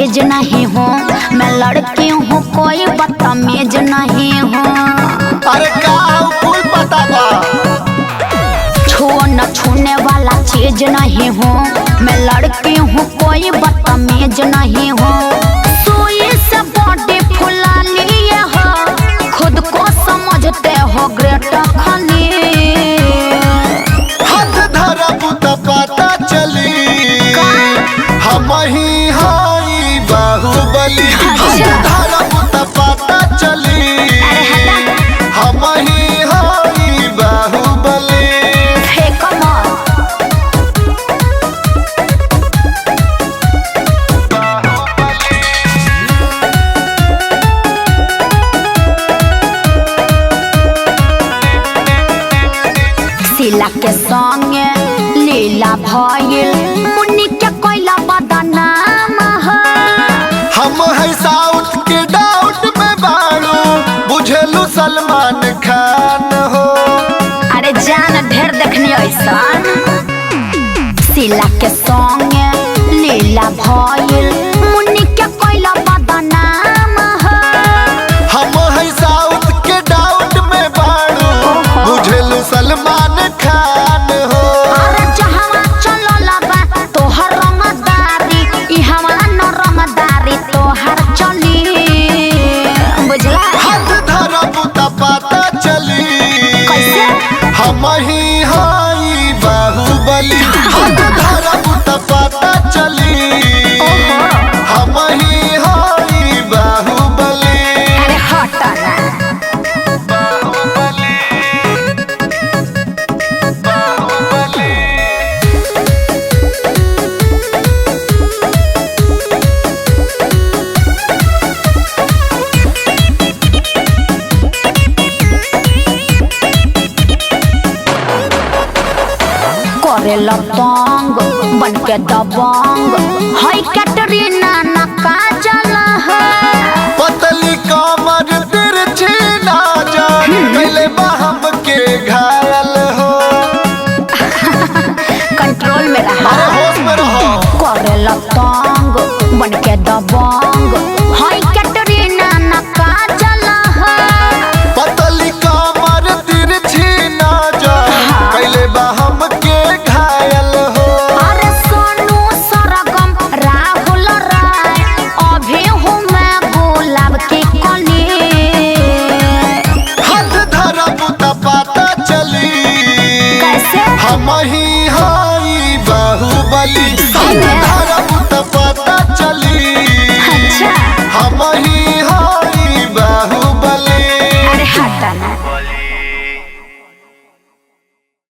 चीज नहीं हूँ, मैं लड़की हूँ कोई बदतमीज नहीं हूँ। अरे का फूल पता बा, छुओ न छूने वाला चीज नहीं हूँ, मैं लड़की हूँ कोई बदतमीज नहीं हूँ। सुई से बॉडी फुला लिए हो, खुद को समझते हो ग्रेट खनी। हाथ धरब त पता चली हम ही हाई बाहुबली। हाथ धरब त पता चली हम ही हाई बाहुबली। फेंक शीला के संगे लीला भइल, मुन्नी के कोइला बदनाम हो। हम है साउथ के डाउट में बाड़ू, बुझेलू सलमान खान हो। अरे जान ढेर देखनी ऐसा। शीला के संगे लीला भइल, मुन्नी के कोइला बदनाम हो। हम है साउथ के डाउट में बाड़ू, बुझेलू सलमान खान हो। अरे जहाँ चलो लबा तोहर रंगदारी, इहवा न रंगदारी तोहर चली, बुझला। हाथ धरब त पता चली कैसे? हम ही हाई बाहुबली। हाथ धरब त पता चली हम ही हाई बाहुबली। अरे हट ना। बाहुबली बाहुबली। करे लपंग बन के दबंग, हई कैटरीना न काजल है। पतली कमर तिरछी नजर, पहले बहम के घायल हो। कंट्रोल में रहा। अरे होश में रहो। करे लपंग बन के दबंग,